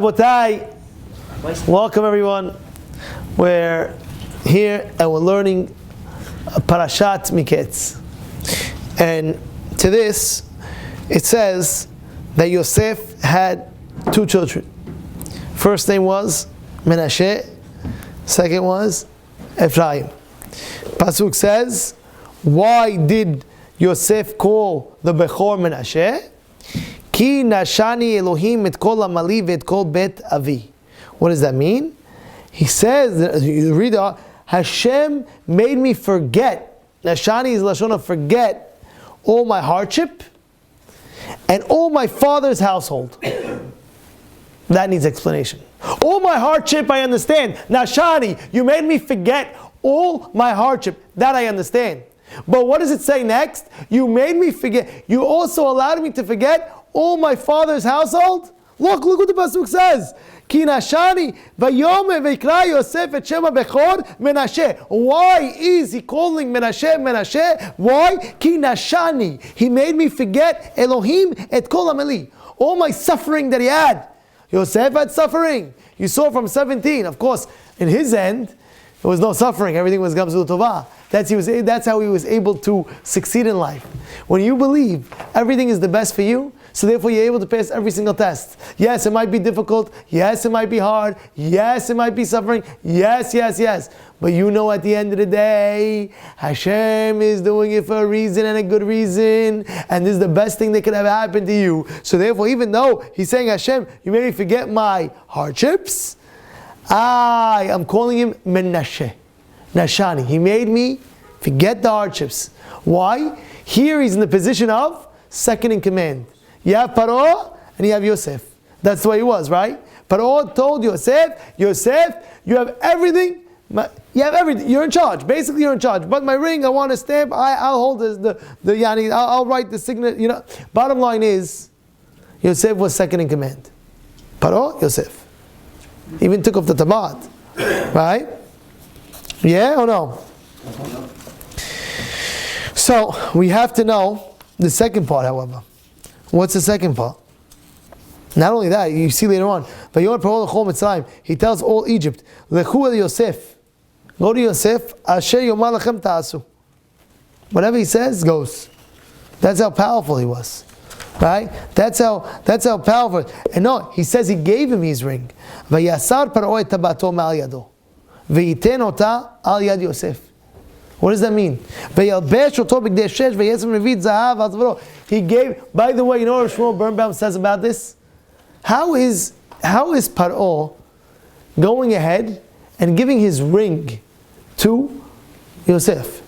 Welcome everyone. We're here and we're learning Parashat Miketz. And to this, it says that Yosef had two children. First name was Menashe, second was Ephraim. Pasuk says, why did Yosef call the Bechor Menashe? Ki nashani Elohim et kol amali ve'et kol bet avi. What does that mean? He says, you read it, Hashem made me forget. Nashani is lashon of forget all my hardship and all my father's household. That needs explanation. All my hardship, I understand. Nashani, you made me forget all my hardship. That I understand. But what does it say next? You made me forget. You also allowed me to forget all my father's household? Look what the pasuk says. Ki nashani vayome veikra Yosef et shema bechor Menashe. Why is he calling Menashe? Why? Ki nashani. He made me forget Elohim et kol ameli. All my suffering that he had. Yosef had suffering. You saw from 17. Of course, in his end, there was no suffering. Everything was gamzu tovah. That's how he was able to succeed in life. When you believe everything is the best for you, so therefore you're able to pass every single test. Yes, it might be difficult. Yes, it might be hard. Yes, it might be suffering. Yes. But you know at the end of the day, Hashem is doing it for a reason and a good reason. And this is the best thing that could ever happen to you. So therefore, even though he's saying, Hashem, you made me forget my hardships, I am calling him Menashe. Nashani. He made me forget the hardships. Why? Here he's in the position of second in command. You have Paro and you have Yosef. That's the way he was, right? Paro told Yosef, you have everything. You have everything. You're in charge. Basically, you're in charge. But my ring, I want a stamp. I'll hold the yani. I'll write the signet. You know. Bottom line is, Yosef was second in command. Paro, Yosef. Even took off the tabat, right? Yeah or no? So we have to know the second part, however. What's the second part? Not only that, you see later on, he tells all Egypt, Lechu el Yosef. Go to Yosef, Asher yomar lachem ta'asu. Whatever he says goes. That's how powerful he was. Right? That's how powerful. And no, he says he gave him his ring. Vayasar Paro et tabato ma'al yado. Ve'iten ota al yad Yosef. What does that mean? He gave, by the way, you know what Shmuel Birnbaum says about this? How is Paro going ahead and giving his ring to Yosef?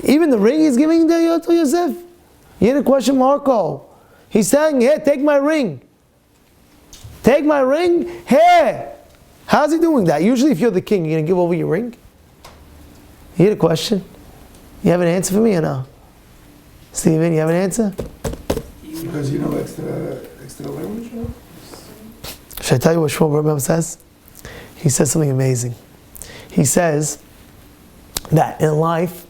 Even the ring he's giving to Yosef? You hear the question, Marco? He's saying, hey, take my ring. Take my ring? Hey! How's he doing that? Usually if you're the king, you're going to give over your ring? You hear the question? You have an answer for me or no? Steven, you have an answer? Because you know extra language? No? Should I tell you what Shmuel Birnbaum says? He says something amazing. He says that in life,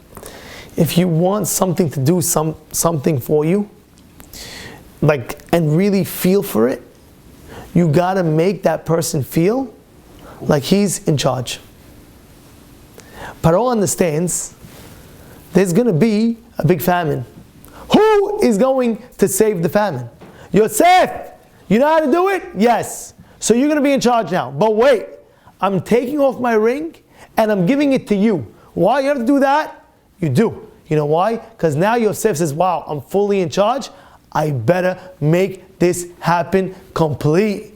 if you want something to do something for you, and really feel for it, you gotta make that person feel like he's in charge. Paro understands there's going to be a big famine. Who is going to save the famine? Yosef! You know how to do it? Yes. So you're going to be in charge now. But wait, I'm taking off my ring and I'm giving it to you. Why you have to do that? You do. You know why? Because now Yosef says, wow, I'm fully in charge. I better make this happen complete.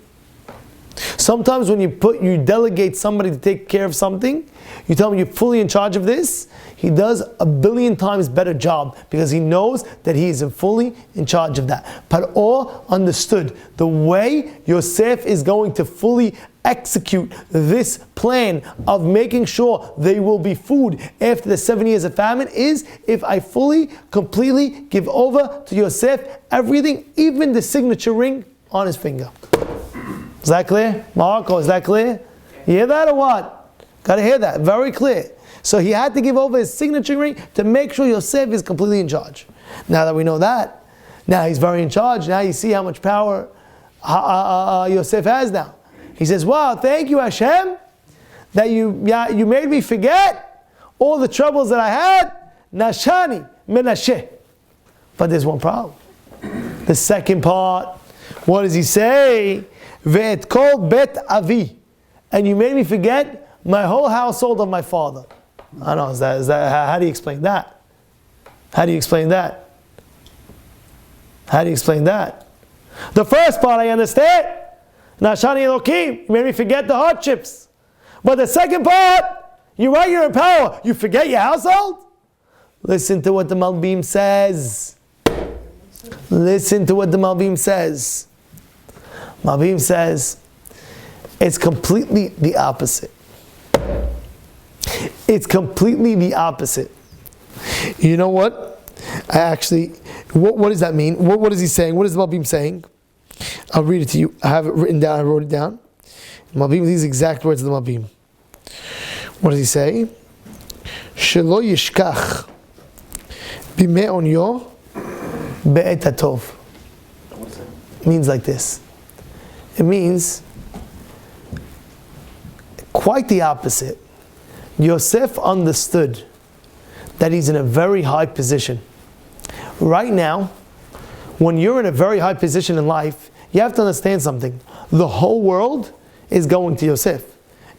Sometimes when you delegate somebody to take care of something, you tell him you're fully in charge of this, he does a billion times better job because he knows that he is fully in charge of that. Paro understood the way Yosef is going to fully execute this plan of making sure there will be food after the 7 years of famine is if I fully, completely give over to Yosef everything, even the signature ring on his finger. Is that clear? Marco, is that clear? You hear that or what? Got to hear that. Very clear. So he had to give over his signature ring to make sure Yosef is completely in charge. Now that we know that, now he's very in charge. Now you see how much power Yosef has now. He says, wow, thank you Hashem, that you made me forget all the troubles that I had. Nashani, Menashe. But there's one problem. The second part, what does he say? Ve'et kol bet avi. And you made me forget my whole household of my father. I don't know, is that, how do you explain that? How do you explain that? How do you explain that? The first part I understand. Nashani Elokim, you made me forget the hardships. But the second part, you're right, you're in power. You forget your household? Listen to what the Malbim says. Listen to what the Malbim says. Malbim says, it's completely the opposite. It's completely the opposite. You know what? What does that mean? What is he saying? What is the Malbim saying? I'll read it to you. I have it written down. I wrote it down. Malbim, these exact words of the Malbim. What does he say? Shelo yishkach bimei onyo be'et hatov. Means like this. It means quite the opposite. Yosef understood that he's in a very high position. Right now, when you're in a very high position in life, you have to understand something. The whole world is going to Yosef.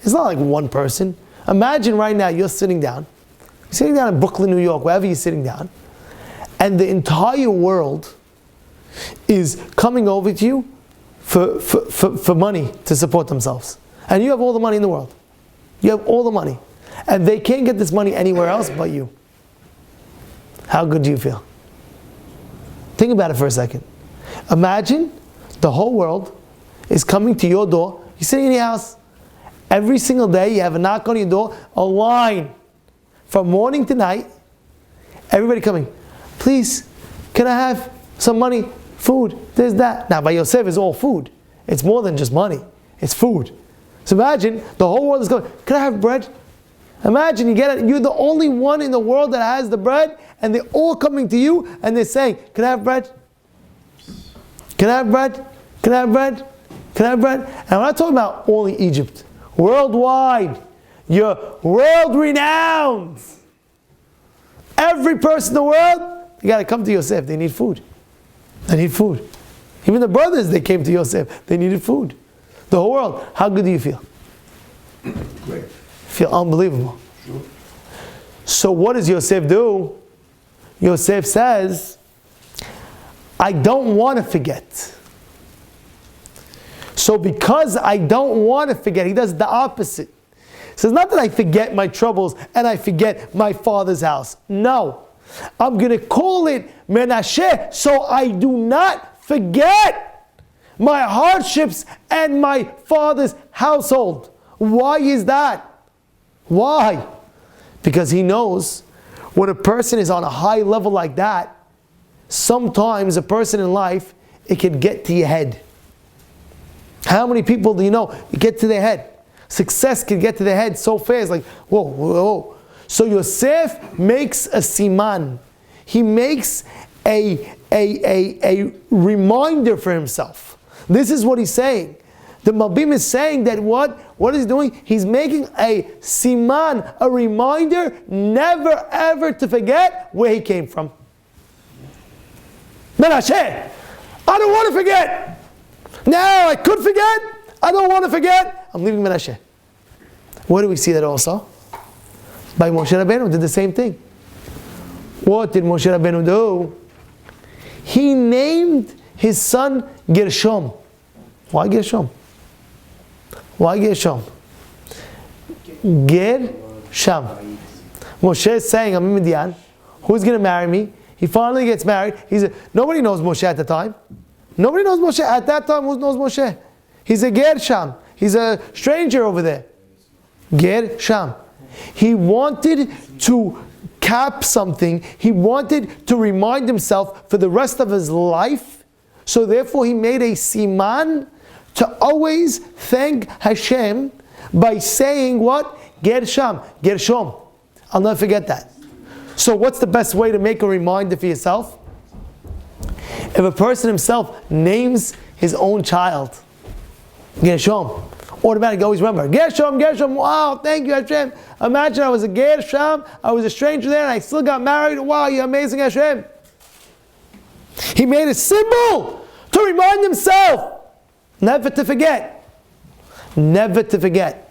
It's not like one person. Imagine right now you're sitting down. You're sitting down in Brooklyn, New York, wherever you're sitting down, and the entire world is coming over to you for money to support themselves. And you have all the money in the world. You have all the money. And they can't get this money anywhere else but you. How good do you feel? Think about it for a second. Imagine the whole world is coming to your door. You're sitting in your house. Every single day you have a knock on your door, a line from morning to night. Everybody coming. Please, can I have some money? Food, there's that. Now by Yosef is all food. It's more than just money. It's food. So imagine the whole world is going, can I have bread? Imagine you get it, you're the only one in the world that has the bread, and they're all coming to you and they're saying, can I have bread? Can I have bread? Can I have bread? Can I have bread? And I'm not talking about only Egypt. Worldwide. You're world renowned. Every person in the world, you got to come to Yosef. They need food. They need food. Even the brothers, they came to Yosef. They needed food. The whole world. How good do you feel? Great. Feel unbelievable. Sure. So what does Yosef do? Yosef says, I don't want to forget. So because I don't want to forget, he does the opposite. He says, not that I forget my troubles and I forget my father's house. No. I'm going to call it Menashe so I do not forget my hardships and my father's household. Why is that? Why? Because he knows when a person is on a high level like that, sometimes a person in life, it can get to your head. How many people do you know it get to their head? Success can get to their head so fast, like, whoa, whoa, whoa. So Yosef makes a siman. He makes a reminder for himself. This is what he's saying. The Malbim is saying that what he's doing? He's making a siman, a reminder, never ever to forget where he came from. Menashe, I don't want to forget. Now I could forget. I don't want to forget. I'm leaving Menashe. Where do we see that also? By Moshe Rabbeinu did the same thing. What did Moshe Rabbeinu do? He named his son Gershom. Why Gershom? Why Gershom? Gershom. Moshe is saying, I'm in Midian. Who's going to marry me? He finally gets married. Nobody knows Moshe at the time. Nobody knows Moshe. At that time, who knows Moshe? He's a Gershom. He's a stranger over there. Gershom. He wanted to cap something. He wanted to remind himself for the rest of his life. So therefore he made a siman to always thank Hashem by saying what? Gershom. Gershom. I'll never forget that. So what's the best way to make a reminder for yourself? If a person himself names his own child. Gershom. Automatically always remember. Gershom, Gershom, wow, thank you Hashem. Imagine I was a Gershom, I was a stranger there and I still got married. Wow, you're amazing Hashem. He made a symbol to remind himself. Never to forget. Never to forget.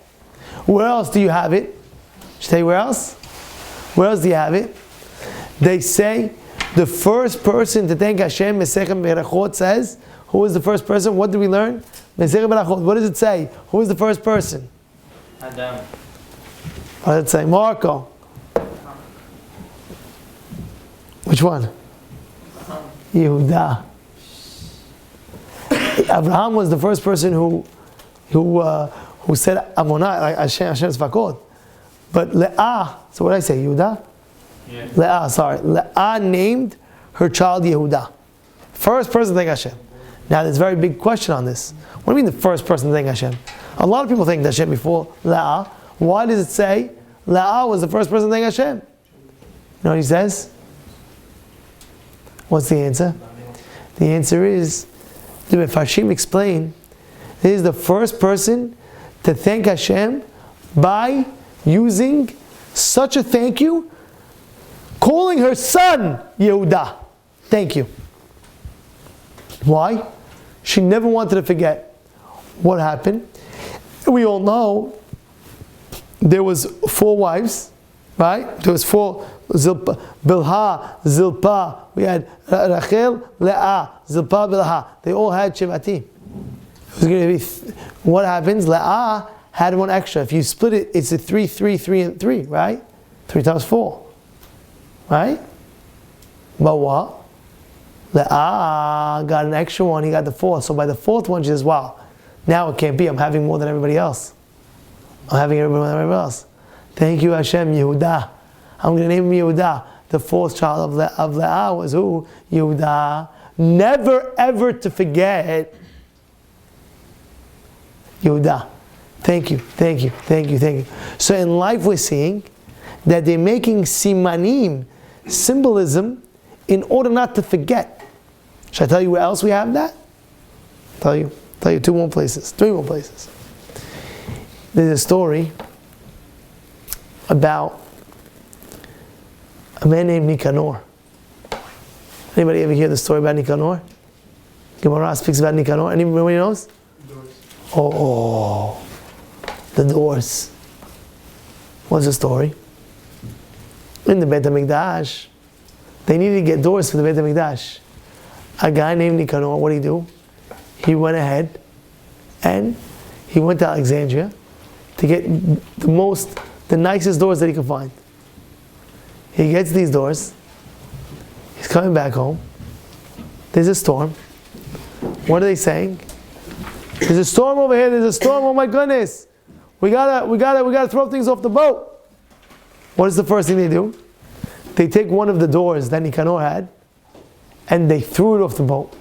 Where else do you have it? Should I tell you where else? Where else do you have it? They say the first person to thank Hashem, Masechet Berachot says, who was the first person? What did we learn? Masechet Berachot. What does it say? Who was the first person? Adam. What does it say? Marco. Which one? Yehuda. Abraham was the first person who said Amonai, like Hashem's Fakod. But Le'ah, so what did I say? Yehuda? Yeah. Le'ah, sorry. Le'ah named her child Yehuda. First person to thank Hashem. Now there's a very big question on this. What do you mean the first person to thank Hashem? A lot of people thanked Hashem before Le'ah. Why does it say Le'ah was the first person to thank Hashem? You know what he says? What's the answer? The answer is, the Mefarshim explain, this is the first person to thank Hashem by using such a thank you, calling her son Yehuda. Thank you. Why? She never wanted to forget what happened. We all know there was 4 wives, right? There was 4, Zilpa, Bilha, Zilpa. We had Rachel, Leah, Zilpa, Bilha. They all had Shevatim. It was going to be, what happens? Leah had one extra. If you split it, it's a 3, 3, 3, and 3, right? 3 times 4. Right? But what? Leah got an extra one, he got the 4th. So by the 4th one, she says, wow, now it can't be. I'm having more than everybody else. I'm having more than everybody else. Thank you, Hashem, Yehuda. I'm going to name him Yehuda. The 4th child of Leah was who? Yehuda. Never ever to forget Yehuda. Thank you, thank you, thank you, thank you. So in life we're seeing that they're making simanim, symbolism, in order not to forget. Should I tell you where else we have that? Tell you 2 more places, 3 more places. There's a story about a man named Nicanor. Anybody ever hear the story about Nicanor? Gemara speaks about Nicanor. Anybody knows? Oh, the doors. What's the story? In the Beit HaMikdash, they needed to get doors for the Beit HaMikdash. A guy named Nicanor, what did he do? He went ahead and he went to Alexandria to get the nicest doors that he could find. He gets these doors. He's coming back home. There's a storm. What are they saying? There's a storm over here. There's a storm. Oh my goodness! We gotta throw things off the boat. What is the first thing they do? They take one of the doors that Nicanor had, and they threw it off the boat.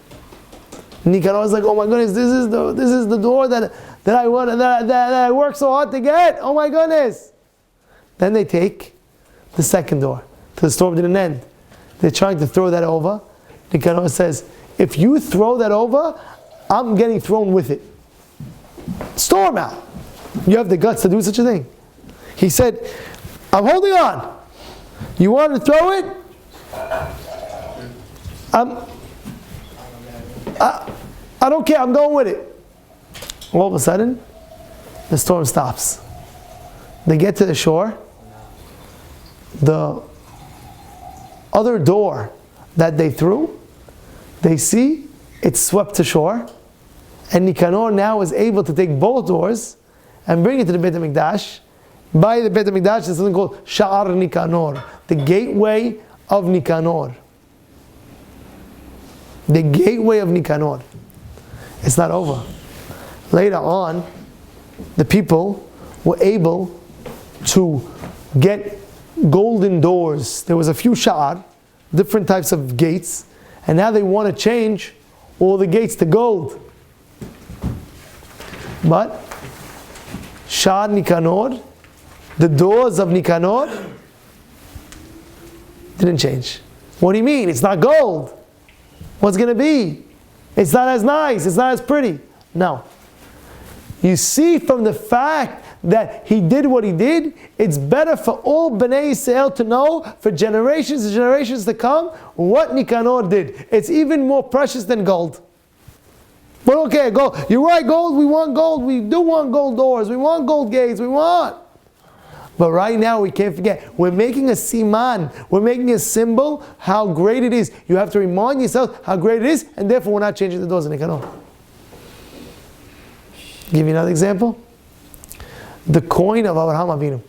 Nicanor was like, "Oh my goodness! This is the door that I want that I worked so hard to get. Oh my goodness!" Then they take the second door. The storm didn't end. They're trying to throw that over. Nicanor says, "If you throw that over, I'm getting thrown with it. Storm out. You have the guts to do such a thing." He said, "I'm holding on. You want to throw it? I don't care. I'm going with it." All of a sudden, the storm stops. They get to the shore. The other door that they threw, they see it's swept to shore, and Nicanor now is able to take both doors and bring it to the Beit HaMikdash. By the Beit HaMikdash, there's something called Sha'ar Nicanor, the gateway of Nicanor. The gateway of Nicanor. It's not over. Later on, the people were able to get golden doors. There was a few Sha'ar, different types of gates, and now they want to change all the gates to gold. But Sha'ar Nicanor, the doors of Nicanor, didn't change. What do you mean? It's not gold. What's going to be? It's not as nice. It's not as pretty. No. You see from the fact that he did what he did, it's better for all Bnei Yisrael to know for generations and generations to come what Nicanor did. It's even more precious than gold. But okay, gold. You're right, gold. We want gold. We do want gold doors. We want gold gates. We want. But right now we can't forget. We're making a siman. We're making a symbol how great it is. You have to remind yourself how great it is, and therefore we're not changing the doors in Nicanor. Give you another example. The coin of Abraham Avinu.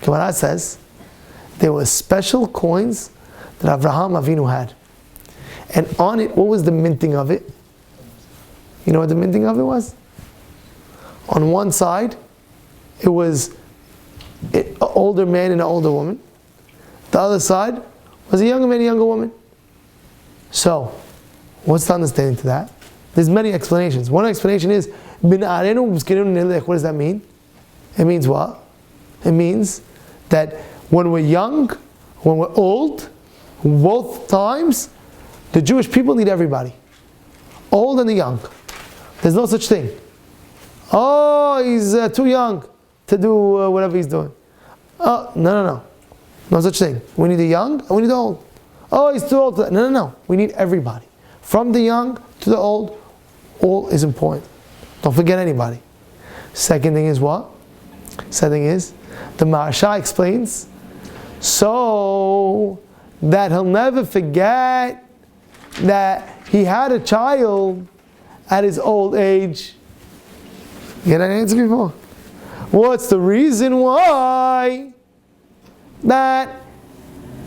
Gemara says there were special coins that Abraham Avinu had. And on it, what was the minting of it? You know what the minting of it was? On one side, it was an older man and an older woman. The other side was a younger man and a younger woman. So, what's the understanding to that? There's many explanations. One explanation is, what does that mean? It means what? It means that when we're young, when we're old, both times, the Jewish people need everybody. Old and the young. There's no such thing. Oh, he's too young to do whatever he's doing. Oh, no. No such thing. We need the young and we need the old. Oh, he's too old for that. No. We need everybody. From the young to the old, all is important. Don't forget anybody. Second thing is what? Second thing is, the Menashe explains, so that he'll never forget that he had a child at his old age. You get an answer before? What's the reason why that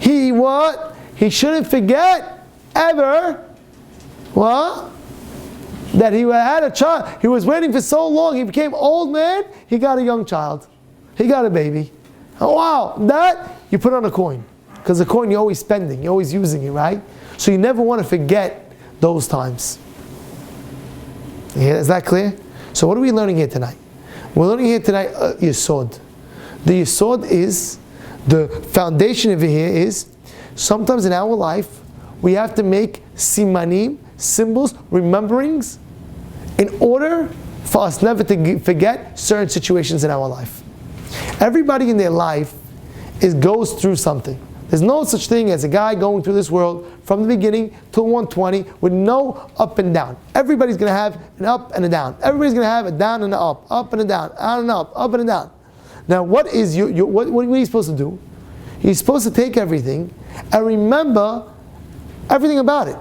he what? He shouldn't forget ever what? That he had a child. He was waiting for so long. He became old man. He got a young child. He got a baby. Oh, wow. That you put on a coin. Because the coin you're always spending. You're always using it, right? So you never want to forget those times. Yeah, is that clear? So what are we learning here tonight? We're learning here tonight Yesod. The Yesod is, the foundation of it here is, sometimes in our life, we have to make simanim, symbols, rememberings, in order for us never to forget certain situations in our life. Everybody in their life goes through something. There's no such thing as a guy going through this world from the beginning till 120 with no up and down. Everybody's going to have an up and a down. Everybody's going to have a down and an up and a down, down and up and a down. Now, what are you supposed to do? You're supposed to take everything and remember everything about it.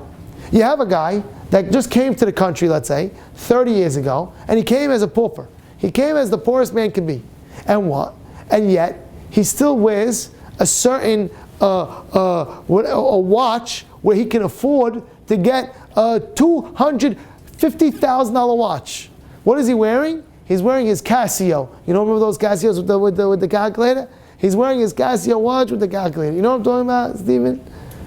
You have a guy that just came to the country, let's say, 30 years ago, and he came as a pauper. He came as the poorest man can be. And what? And yet, he still wears a certain a watch where he can afford to get a $250,000 watch. What is he wearing? He's wearing his Casio. You know, remember those Casios with the calculator? He's wearing his Casio watch with the calculator. You know what I'm talking about, Stephen?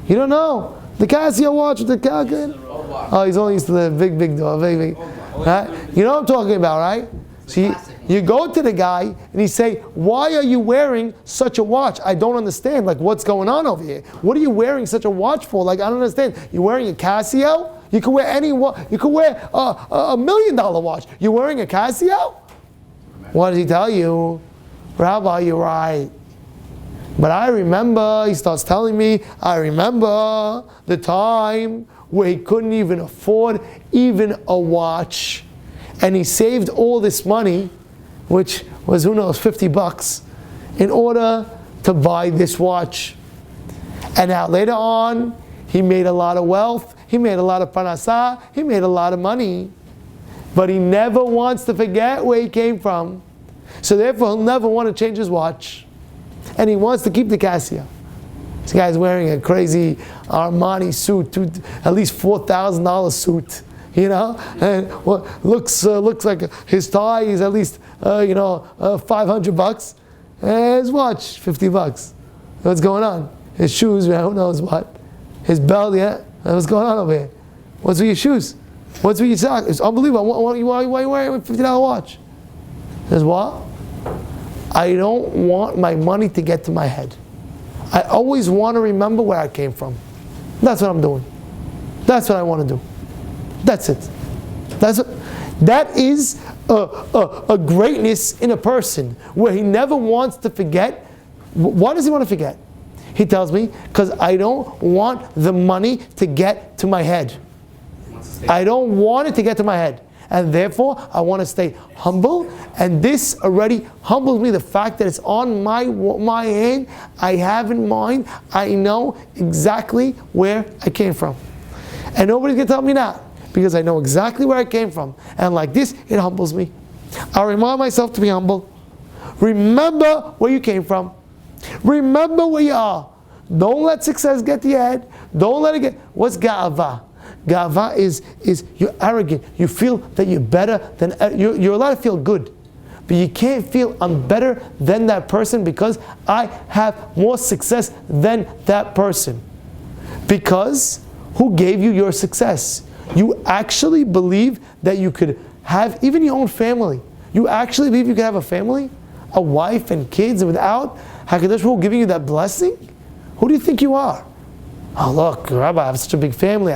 You don't know. The Casio watch with the calculator? Oh, he's only used to the big door. Big. Right? You know what I'm talking about, right? So you go to the guy and you say, why are you wearing such a watch? I don't understand. Like, what's going on over here? What are you wearing such a watch for? Like, I don't understand. You're wearing a Casio? You could wear any watch. You could wear a $1 million watch. You're wearing a Casio? What does he tell you? Rabbi, you're right. But I remember, he starts telling me, I remember the time where he couldn't even afford even a watch. And he saved all this money, which was, who knows, $50, in order to buy this watch. And now later on, he made a lot of wealth, he made a lot of parashat, he made a lot of money. But he never wants to forget where he came from. So therefore, he'll never want to change his watch. And he wants to keep the Casio. This guy's wearing a crazy Armani suit, at least $4,000 suit, you know, and looks like his tie is at least $500, and his watch $50. What's going on? His shoes, who knows what? His belt, yeah. What's going on over here? What's with your shoes? What's with your socks? It's unbelievable. Why are you wearing a $50 watch? He says what? I don't want my money to get to my head. I always want to remember where I came from. That's what I'm doing. That's what I want to do. That's it. That is a greatness in a person where he never wants to forget. Why does he want to forget? He tells me, because I don't want the money to get to my head. I don't want it to get to my head. And therefore, I want to stay humble. And this already humbles me. The fact that it's on my hand, I have in mind, I know exactly where I came from. And nobody's going to tell me that, because I know exactly where I came from. And like this, it humbles me. I remind myself to be humble. Remember where you came from. Remember where you are. Don't let success get to your head. Don't let it get. What's ga'ava? Ga'ava is you're arrogant. You feel that you're better than. You're allowed to feel good, but you can't feel I'm better than that person because I have more success than that person. Because who gave you your success? You actually believe that you could have even your own family. You actually believe you could have a family, a wife and kids, without HaKadosh Baruch Hu giving you that blessing? Who do you think you are? Oh look, Rabbi, I have such a big family.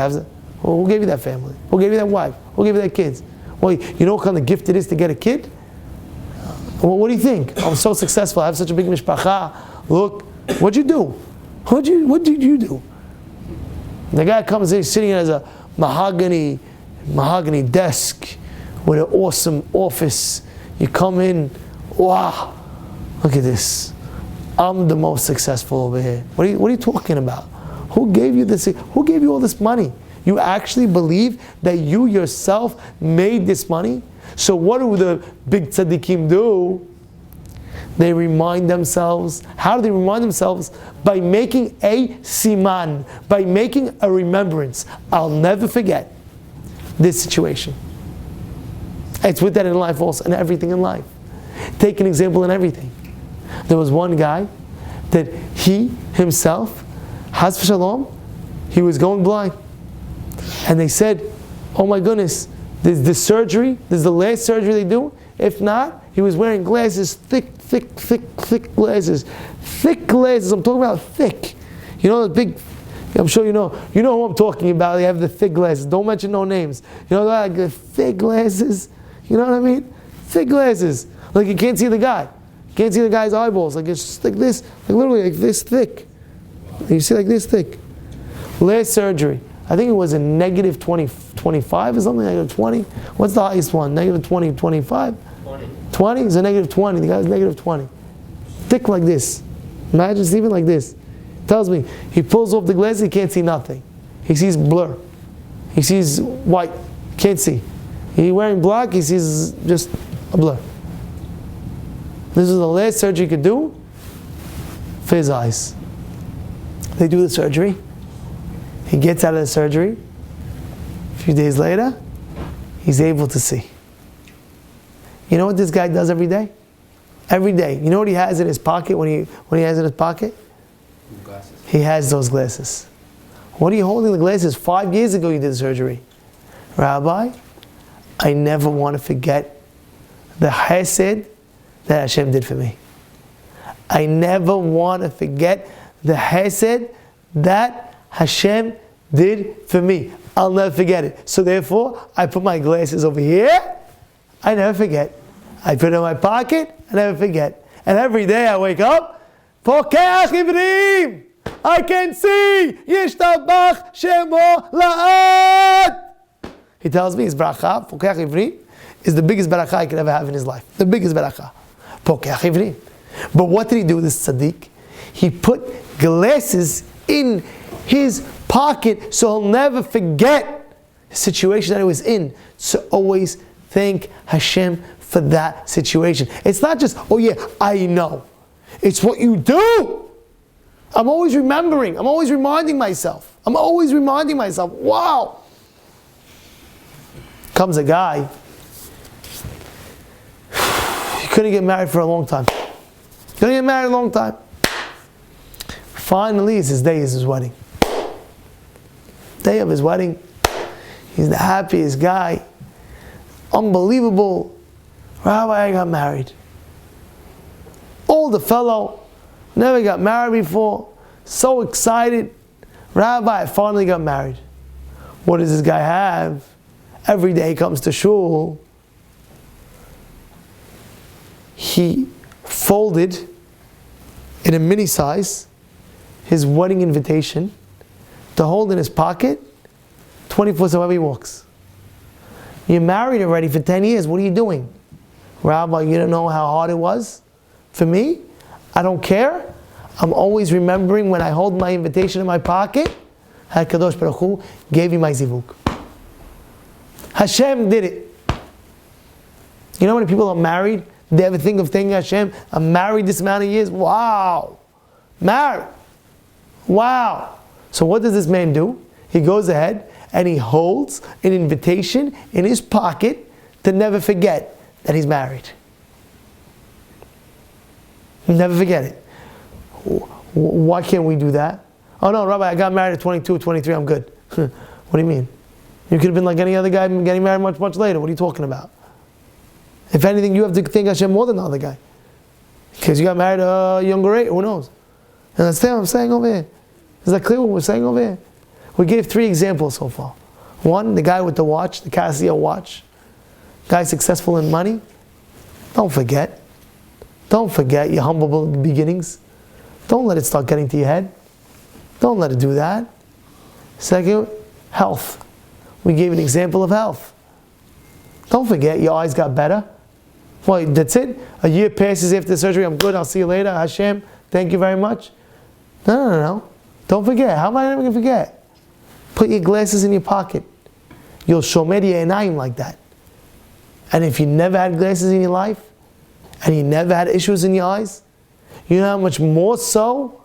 Who gave you that family? Who gave you that wife? Who gave you that kids? Well, you know what kind of gift it is to get a kid? Well, what do you think? I'm so successful. I have such a big mishpacha. Look, what'd you do? What did you do? The guy comes in, he's sitting as a mahogany desk with an awesome office. You come in, wow, look at this. I'm the most successful over here. What are you talking about? Who gave you this? Who gave you all this money? You actually believe that you yourself made this money? So what do the big tzaddikim do? They remind themselves. How do they remind themselves? By making a siman, by making a remembrance. I'll never forget this situation. It's with that in life also, and everything in life. Take an example in everything. There was one guy that he himself, Haz v'shalom, he was going blind. And they said, oh my goodness, there's the surgery, there's the last surgery they do. If not, he was wearing glasses, thick glasses. Thick glasses, I'm talking about thick. You know the big, I'm sure you know who I'm talking about. They have the thick glasses. Don't mention no names. You know, like the thick glasses. You know what I mean? Thick glasses. Like you can't see the guy. You can't see the guy's eyeballs. Like it's just like this, like literally like this thick. You see like this thick. Last surgery. I think it was a negative 25 or something, negative 20. What's the highest one? Negative 20, 25? 20 is a negative 20. The guy's negative 20. Thick like this. Imagine it's even like this. Tells me, he pulls off the glasses, he can't see nothing. He sees blur. He sees white. Can't see. He's wearing black, he sees just a blur. This is the last surgery he could do for his eyes. They do the surgery. He gets out of the surgery. A few days later, he's able to see. You know what this guy does every day? Every day. You know what he has in his pocket when he has in his pocket? Glasses. He has those glasses. What are you holding the glasses? 5 years ago you did the surgery. Rabbi, I never want to forget the chesed that Hashem did for me. I never want to forget the chesed that Hashem did for me. I'll never forget it. So therefore, I put my glasses over here. I never forget. I put it in my pocket. I never forget. And every day I wake up. Pokeach ivrim. I can see. Yishtabach shemo la'ad. He tells me his bracha, Pokeach ivrim, is the biggest bracha he could ever have in his life. The biggest bracha. Pokeach ivrim. But what did he do, this tzaddik? He put glasses in his pocket so he'll never forget the situation that he was in. So always thank Hashem for that situation. It's not just, oh yeah, I know. It's what you do. I'm always remembering. I'm always reminding myself. Wow. Comes a guy. He couldn't get married for a long time. Finally, it's his day, is his wedding. Day of his wedding. He's the happiest guy. Unbelievable. Rabbi, I got married. Older fellow, never got married before. So excited. Rabbi, I finally got married. What does this guy have? every day he comes to shul, he folded in a mini size his wedding invitation to hold in his pocket 24/7 wherever he walks. You're married already for 10 years. What are you doing? Rabbi, you don't know how hard it was? For me, I don't care. I'm always remembering when I hold my invitation in my pocket, HaKadosh Baruch Hu gave you my zivug. Hashem did it. You know how many people are married? They ever think of thanking Hashem? I'm married this amount of years. Wow. Married. Wow. So what does this man do? He goes ahead and he holds an invitation in his pocket to never forget that he's married. Never forget it. Why can't we do that? Oh no, Rabbi, I got married at 22, 23, I'm good. What do you mean? You could have been like any other guy getting married much, much later. What are you talking about? If anything, you have to thank Hashem more than the other guy. Because you got married at a younger age, who knows? And that's what I'm saying over here. Is that clear what we're saying over here? We gave 3 examples so far. 1, the guy with the watch, the Casio watch. Guy successful in money. Don't forget. Don't forget your humble beginnings. Don't let it start getting to your head. Don't let it do that. 2nd, health. We gave an example of health. Don't forget your eyes got better. Well, that's it. A year passes after the surgery. I'm good. I'll see you later. Hashem, thank you very much. No. Don't forget. How am I never going to forget? Put your glasses in your pocket. You'll shomer einayim like that. And if you never had glasses in your life, and you never had issues in your eyes, you know how much more so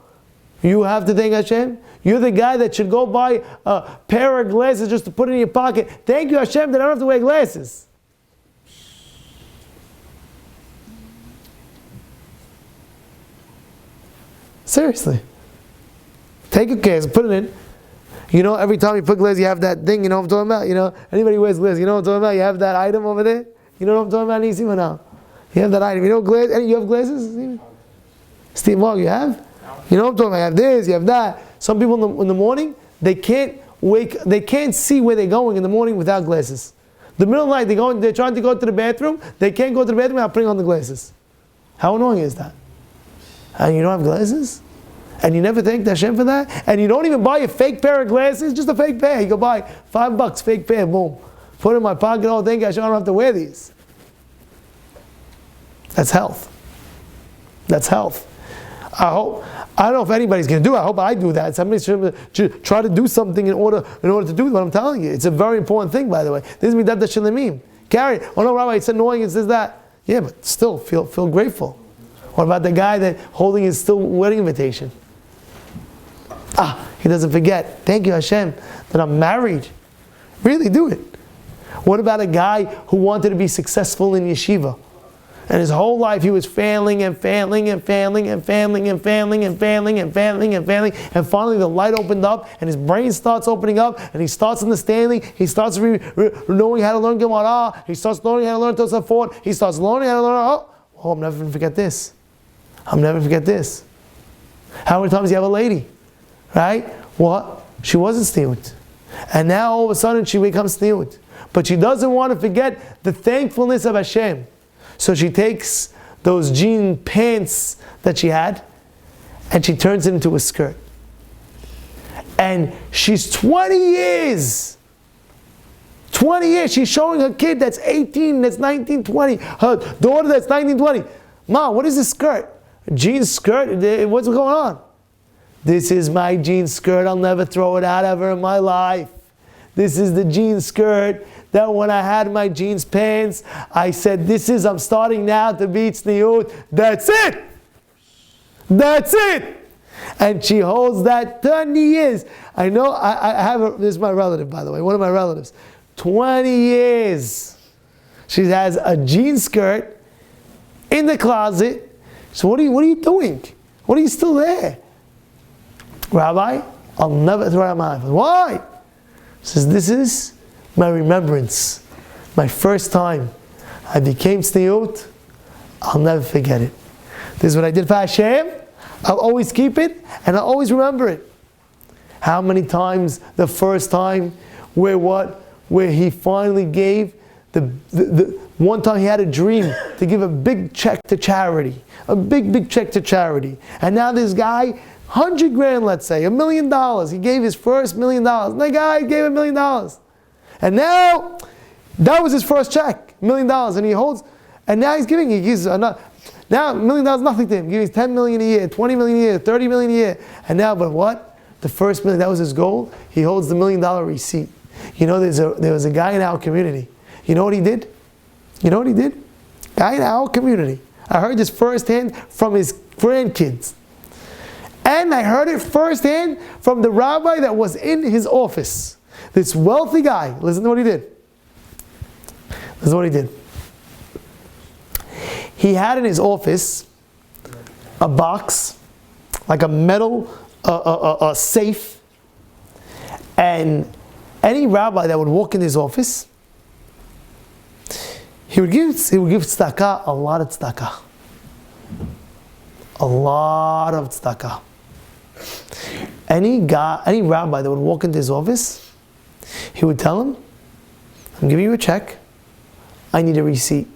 you have to thank Hashem? You're the guy that should go buy a pair of glasses just to put in your pocket. Thank you, Hashem, that I don't have to wear glasses. Seriously. Take a case, put it in. You know, every time you put glasses, you have that thing, you know what I'm talking about? You know, anybody who wears glasses, you know what I'm talking about? You have that item over there? You know what I'm talking about, Nisim, now? You have that item. You know glasses? You have glasses? Steve Mark, you have? You know what I'm talking about? You have this, you have that. Some people in the morning, they can't see where they're going in the morning without glasses. The middle of the night, they're trying to go to the bathroom, they can't go to the bathroom without putting on the glasses. How annoying is that? And you don't have glasses? And you never thank Hashem for that? And you don't even buy a fake pair of glasses, just a fake pair. You go buy $5, fake pair, boom. Put it in my pocket, oh, thank Hashem, I don't have to wear these. That's health. That's health. I don't know if anybody's going to do it. I hope I do that. Somebody should try to do something in order to do what I'm telling you. It's a very important thing, by the way. This is midat shalamim. Carry it. Oh no, Rabbi, it's annoying. It says that. Yeah, but still feel grateful. What about the guy that holding his still wedding invitation? He doesn't forget. Thank you, Hashem, that I'm married. Really do it. What about a guy who wanted to be successful in yeshiva? And his whole life he was failing and failing and failing and failing and failing and failing and failing and failing. And finally the light opened up and his brain starts opening up and he starts understanding. He starts knowing how to learn Gemara. He starts learning how to learn Tosafot. He starts learning how to learn, I'm never going to forget this. I'm never going to forget this. How many times do you have a lady? Right? What? She wasn't stiyut. And now all of a sudden she becomes stiyut. But she doesn't want to forget the thankfulness of Hashem. So she takes those jean pants that she had and she turns it into a skirt. And she's 20 years. 20 years. She's showing her kid that's 18, that's 19, 20. Her daughter that's 19, 20. Mom, what is this skirt? Jean skirt? What's going on? This is my jean skirt. I'll never throw it out ever in my life. This is the jean skirt that when I had my jeans pants, I said, I'm starting now to be tzniut. That's it! That's it! And she holds that 20 years. I know, I have this is my relative, by the way, one of my relatives. 20 years. She has a jean skirt in the closet. So what are you doing? What are you still there? Rabbi, I'll never throw it out of my life. Why? She says, this is my remembrance. My first time I became tzniut, I'll never forget it. This is what I did for Hashem. I'll always keep it and I'll always remember it. How many times the first time where what? where he finally gave the one time he had a dream to give a big check to charity. A big check to charity. And now this guy, 100 grand, let's say, $1 million. He gave his first $1 million. And the guy gave $1 million. And now, that was his first check, $1 million. And he holds, and now he's giving, he gives another. Now, $1 million is nothing to him. He gives $10 million a year, $20 million a year, $30 million a year. And now, but what? The first $1 million, that was his goal. He holds the $1 million receipt. You know, there was a guy in our community. You know what he did? You know what he did? Guy in our community. I heard this firsthand from his grandkids. And I heard it firsthand from the rabbi that was in his office. This wealthy guy. Listen to what he did. Listen to what he did. He had in his office a box, like a metal a safe, and any rabbi that would walk in his office, he would give tzedakah, a lot of tzedakah. A lot of tzedakah. Any rabbi that would walk into his office, he would tell him, I'm giving you a check, I need a receipt.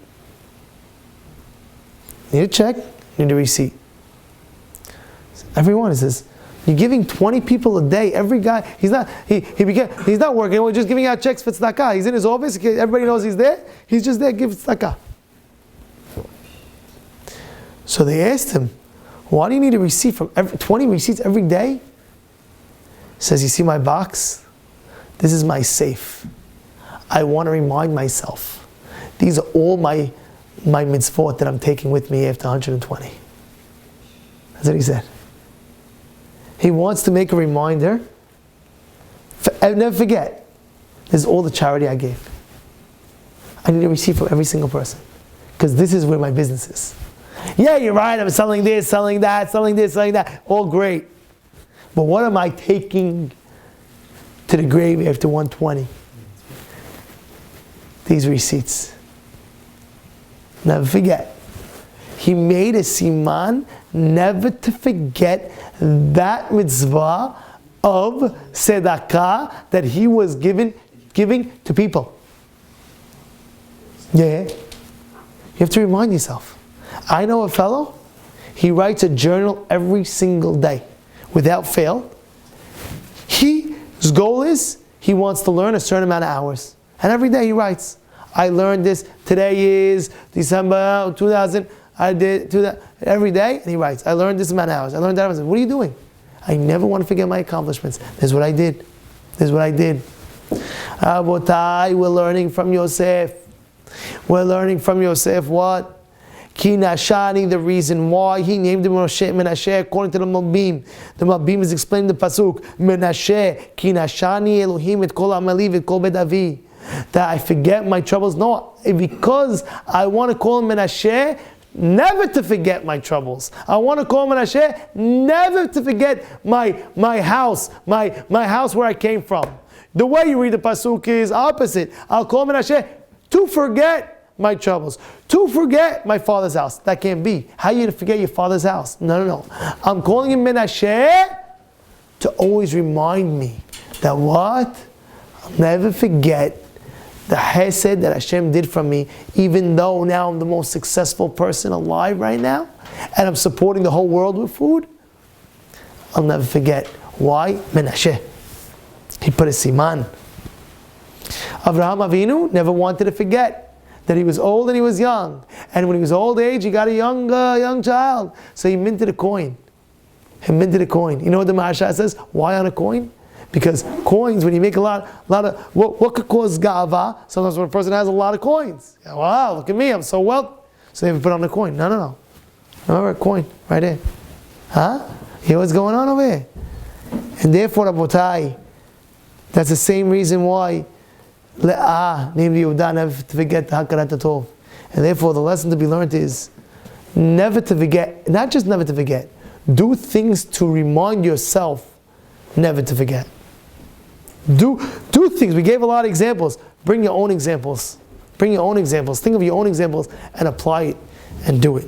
Need a check, need a receipt. Everyone, he says, you're giving 20 people a day. Every guy, he's not working. We're just giving out checks for tzedakah. He's in his office. Everybody knows he's there. He's just there giving tzedakah. So they asked him, why do you need a receipt from 20 receipts every day? He says, you see my box? This is my safe. I want to remind myself. These are all my mitzvot that I'm taking with me after 120. That's what he said. He wants to make a reminder. Never forget, this is all the charity I gave. I need a receipt from every single person. Because this is where my business is. Yeah, you're right, I'm selling this, selling that, selling this, selling that. All great. But what am I taking to the grave after 120? These receipts. Never forget. He made a siman never to forget that mitzvah of tzedakah that he was giving to people. Yeah. You have to remind yourself. I know a fellow, he writes a journal every single day, without fail. His goal is, he wants to learn a certain amount of hours. And every day he writes, I learned this, today is December 2000, I did that every day, and he writes, I learned this amount of hours, I learned that amount of hours. What are you doing? I never want to forget my accomplishments. This is what I did. This is what I did. Abotai, we're learning from Yosef. We're learning from Yosef what? Ki Nashani, the reason why he named him Menashe according to the Malbim. The Malbim is explaining the pasuk. Menashe, Ki Nashani Elohim et kol amali et kol bedavi. That I forget my troubles. No, because I want to call him Menashe, never to forget my troubles. I want to call him Menashe, never to forget my house, my house where I came from. The way you read the pasuk is opposite. I'll call him Menashe to forget my troubles, to forget my father's house. That can't be. How are you to forget your father's house? No. I'm calling him Menashe to always remind me that what? I'll never forget the chesed that Hashem did for me, even though now I'm the most successful person alive right now, and I'm supporting the whole world with food. I'll never forget. Why? Menashe. He put a siman. Avraham Avinu never wanted to forget that he was old and he was young. And when he was old age, he got a young child. So he minted a coin. He minted a coin. You know what the Parashat says? Why on a coin? Because coins, when you make a lot of, what could cause gava? Sometimes when a person has a lot of coins. Wow, look at me, I'm so wealthy. So they put on a coin. No. Remember a coin, right there. Huh? You know what's going on over here? And therefore, Rabotai, that's the same reason why Le'ah named Yehuda, never to forget the Hakarat Tov. And therefore, the lesson to be learned is never to forget, not just never to forget, do things to remind yourself never to forget. Do things. We gave a lot of examples. Bring your own examples. Bring your own examples. Think of your own examples and apply it and do it.